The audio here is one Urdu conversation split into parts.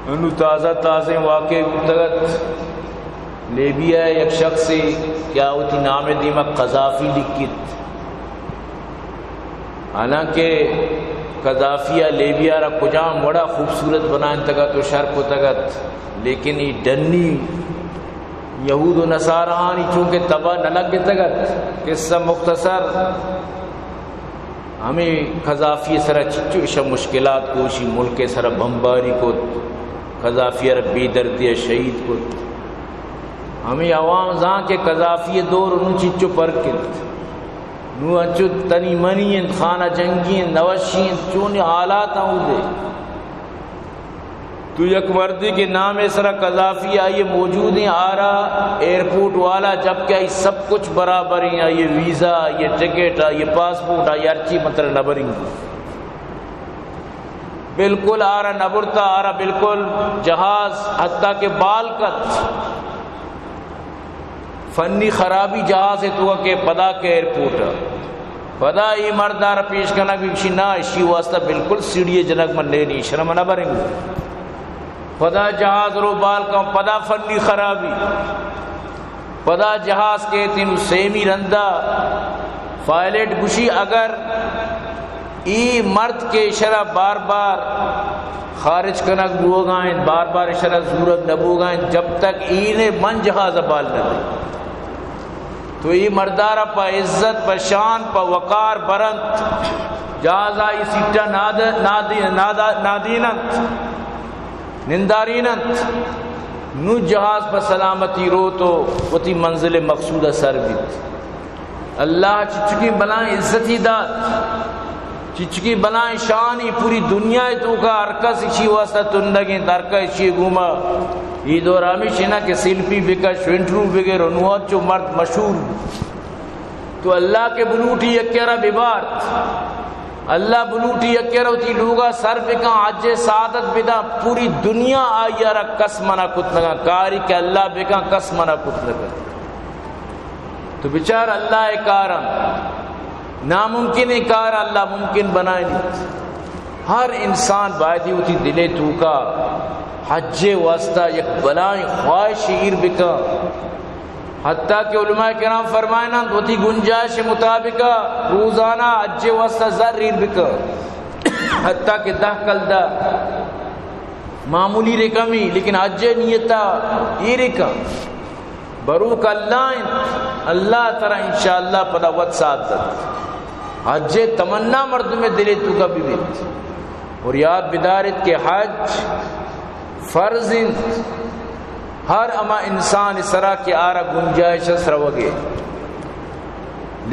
انو تازہ واقع تگت لیبیا یک شخص کیا ہوتی نام دیمہ قذافی لکھت، حالانکہ قذافیہ لیبیا را کجام بڑا خوبصورت بنائیں تگت و شرق و تگت، لیکن یہ ڈنی یہود و نصارانی چونکہ تباہ نہ لگ تگت قصہ مختصر ہمیں قذافی سرا چچو مشکلات کوشی ملک سرا بمباری کو قذافی را بے دردی شہید کو ہمیں عوام زاں کے قذافی دور انہوں چچو پر کلت نو انچو تنی منی خانہ جنگی نوشی چونی حالات ہوں دے تو یک مردی کے نام سرا قذافی آئیے موجود ہیں، آ رہا ایئرپورٹ والا، جبکہ آئی سب کچھ برابر ہیں، آئیے ویزا، آئیے ٹکٹ، آئیے پاسپورٹ، آئیے ارچی مطلب نبرنگ بالکل آ رہا نبرتا، آ رہا بالکل جہاز حتیٰ کہ بالکت فنی خرابی جہاز ہے تو کہ پدا کے ایئرپورٹ پدا یہ مردار پیش کرنا بھی اسی نہ اسی واسطہ بالکل سیڑھیے جنک من لے نہیں شرم نہ بریں گے پدا جہاز رو بال کا پدا فنی خرابی پدا جہاز کے تین سیمی رندہ پائلٹ گشی اگر ای مرد کے اشارہ بار بار خارج کنک بوگائیں بار بار اشارہ ضرورت نہ بوگائیں جب تک اینے من جہاز بال نہ دے تو ای مردارہ پا عزت پا شان پا وقار برند جہازہ ای سیٹا نادینت نندارینت نو جہاز پر سلامتی رو تو وتی منزل مقصودہ سر بیت اللہ چچکی بلائیں عزتی داد چچکی بلائیں شانی پوری دنیا تو کا ارکس اچھی واسطہ تندگیں ترکہ اچھی گوما یہ دور ہمیشہ نا کہ سیلفی بکا شوینٹرو بگے رنوات چو مرد مشہور تو اللہ کے بلوٹی یکیرہ بیبارت اللہ بلوٹی یکیرہ ہوتی لوگا سر بکا عجے سعادت بدا پوری دنیا آئیارہ کس منا کت لگا کاری کہ اللہ بکا کس منا کت لگا تو بچار اللہ کارم ناممکن کار اللہ ممکن بنائے نہیں ہر انسان بائدی ہوتی دلے تو کا حج واسطہ یک بلائیں خواہش ایر بکا حتیٰ کہ علماء کرام فرمائنا ہوتی گنجائش مطابقہ روزانہ حج واسطہ زر ایر بکا حتیٰ کہ 10 کلدہ معمولی رقمی لیکن حج نیتا یہ رقم بروک اللہ ترہ انشاءاللہ پدا وقت سعادت حج تمنا مرد میں دلے تو کا بھی بیت اور یاد بدارت کے حج فرض ہر اما انسان اسرا کے آرہ گنجائش سروگے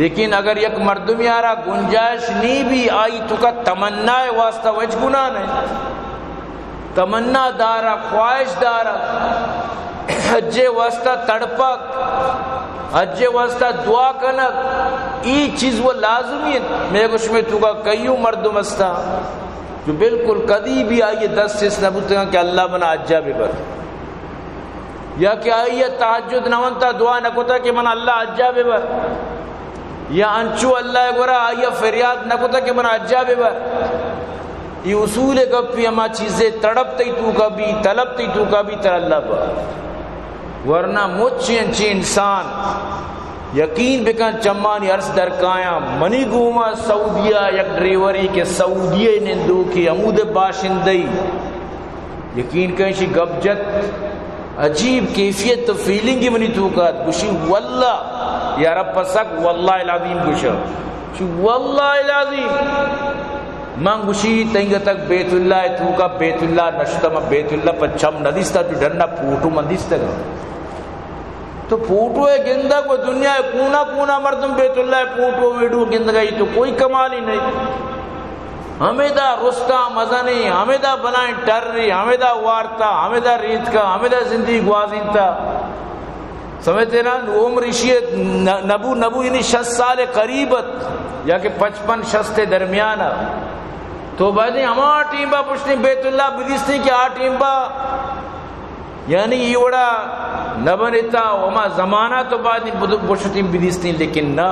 لیکن اگر یک مردمی آرہ گنجائش نہیں بھی آئی تو کا تمنا واسطہ وجہ گناہ نہیں تمنا دارا خواہش دارا حج واسطہ تڑپک حج واسطہ دعا کنک ای چیز وہ لازمی ہے میں کچھ میں تو کا کئیوں مردم استا جو بالکل کدی بھی آئیے 10 سے اس نبوت کہ اللہ بنا حجہ بے بر یا کہ آئیے تحجد نونتا دعا نکوتا کہ من اللہ حجہ بے بر یا انچو اللہ گورا آئیے فریاد نکوتا کہ من حجہ بے بر یہ اصول گپی ہما چیزیں تڑپتی تو کبھی طلبتی تو کبھی تر اللہ پر ورنہ مجھے انچی انسان یقین بکن چمانی عرص درکایا منی گوما سعودیہ یک ڈریوری کے سعودیہ نندو کی عمود باشندئی یقین کنشی گبجت عجیب کیفیت تو فیلنگی منی توقات گوشی واللہ یا رب پسک واللہ العظیم گوشا واللہ العظیم من گوشی تنگ تک بیت اللہ تو کا بیت اللہ نشتم بیت اللہ پر چم ندیستا تو ڈرنا پوٹو مندیستا گا تو پوٹو ہے گندہ کو دنیا ہے کونا کونا مردم بیت اللہ پوٹو ویڈو گندہ گئی تو کوئی کمال ہی نہیں ہمیں دا رستا مزنی ہمیں دا بلائیں ٹرری ہمیں دا وارتا ہمیں دا ریت کا ہمیں دا زندگی گوازین تا سمجھتے نا عمر اشیت نبو یعنی 60 سال قریبت یا کہ 55-60 درمیانہ تو بعدی ہمارا ٹیم با پوچھتے بیت اللہ بدیستے کہ آ ٹیم با یعنی یہ وڑا نبنتا وما زمانہ تو بعد پوچھتے بدیستے لیکن نا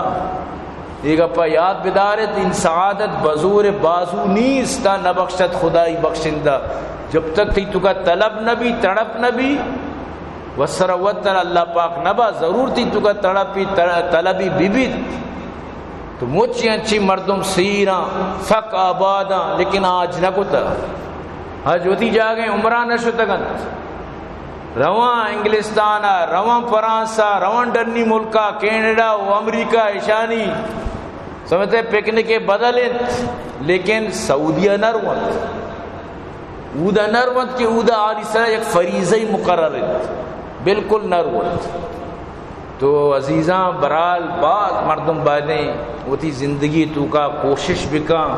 ایک اپا یاد بدارت ان سعادت بزور بازو نیستا نبخشت خدای بخشندہ جب تک تھی تو کا طلب نبی تڑپ نبی وسروتر اللہ پاک نبا ضرور تھی تو کا تڑپی طلبی بی تو مچی اچھی مردم سیراں فق آباداں، لیکن آج نہ کتا حج ہوتی جا گئے عمرہ نشو تگن رواں انگلستانا، رواں فرانسا، رواں ڈرنی ملکا، کینیڈا و امریکہ ایشانی سمجھتے پکنک بدلت، لیکن سعودیہ نروت اودا نروت کہ اودا آلی سرہ ایک فریضی مقررت بالکل نروت. تو عزیزاں برال بعض مردم بادیں وتی زندگی تو کا کوشش بکاں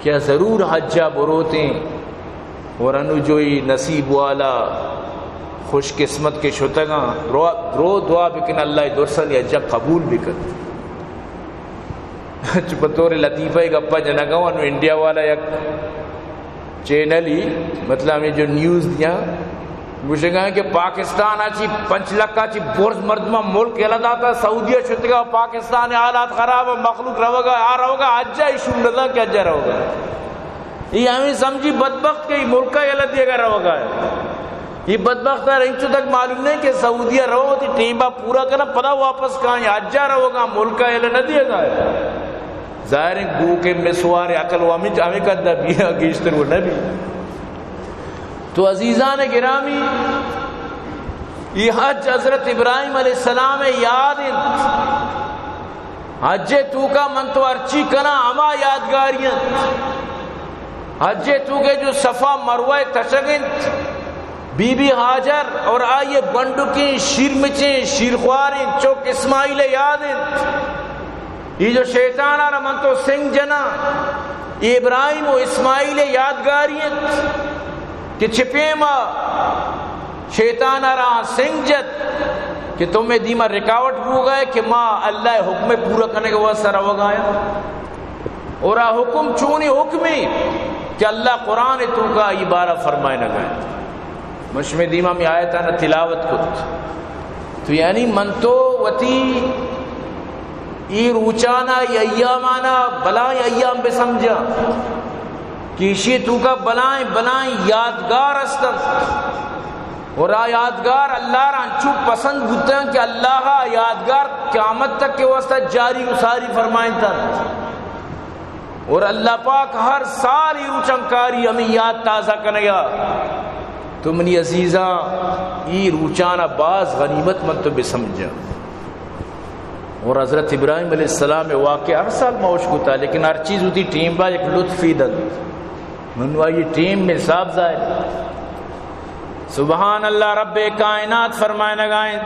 کیا ضرور حجہ بروتیں اور انو جوئی نصیب والا خوش قسمت کے شتگاں رو دعا بکن اللہ درسل حجہ قبول بکن. چپتور لطیفہ گپا جنگاں انو انڈیا والا یک چینل ہی مطلب ہمیں جو نیوز دیا گوشے گئے کہ پاکستان آچی 5 لکھ آچی برز مردمہ ملک علادہ تھا سعودیہ چھتگا پاکستان حالات خراب مخلوق روگا روگا حجہ ایشون رضا کیا حجہ روگا یہ ہمیں سمجھی بدبخت کہ ملکہ علادہ گا روگا ہے. یہ بدبخت ہے رنچو تک معلوم نہیں کہ سعودیہ رو تھی ٹیمہ پورا کرنا پدا واپس کہاں حجہ روگا ملکہ علادہ گا ہے. ظاہر گو کے مسوار عقل و ہمیں کدہ بیا گیشتر وہ نبی. تو عزیزان گرامی یہ حج حضرت ابراہیم علیہ السلام یاد حج تو کا من تو ارچی کنا اما یادگاریاں حج تو کے جو صفا مروہ تشگنت بی بی حاجر اور آئیے بندکیں شیر مچیں شیر خواریں چوک اسماعیل یادیں یہ جو شیطان آرہ من تو سنگ جنا ابراہیم و اسماعیل یادگاریت کہ چھپے ماں شیطان آرہ سنگ جت کہ تمہیں دیمہ رکاوٹ ہو گئے کہ ماں اللہ حکم پورا کرنے کے واسطہ رو گایا اور حکم چونی حکمی کہ اللہ قرآن تو کا یہ بارہ فرمائے نہ گئے مشمع دیمہ میں آیتا نہ تلاوت کت. تو یعنی من تو وتی ای روچانا یا ایامانا بلائیں ایام بے سمجھا کہ اسی تو کا بلائیں یادگار استن اور یادگار اللہ رانچو پسند ہوتا ہے کہ اللہ یادگار قیامت تک کے واسطہ جاری ساری فرمائیں تھا اور اللہ پاک ہر سال ہی روچنکاری ہمیں یاد تازہ کرنگا. تو منی عزیزاں ای روچانا باز غنیمت من تو بے سمجھا. اور حضرت ابراہیم علیہ السلام واقع ہر سال موش کو تھا لیکن ہر چیز ہوتی ٹیم با ایک لطفی دن منوا یہ ٹیم میں صاحب ظاہر سبحان اللہ رب کائنات فرمائے نگائیں